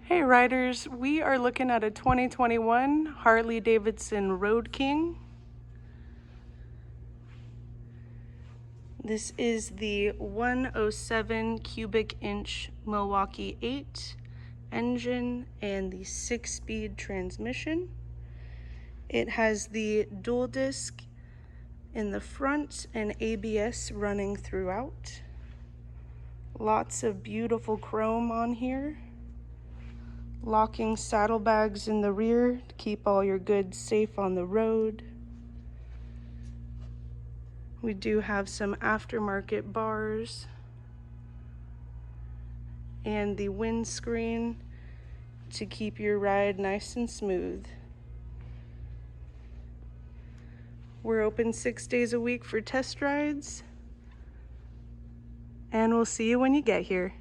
Hey riders, we are looking at a 2021 Harley Davidson Road King. This is the 107 cubic inch Milwaukee 8 engine and the 6-speed transmission. It has the dual disc in the front and ABS running throughout. Lots of beautiful chrome on here. Locking saddlebags in the rear to keep all your goods safe on the road. We do have some aftermarket bars and the windscreen to keep your ride nice and smooth. We're open 6 days a week for test rides, and we'll see you when you get here.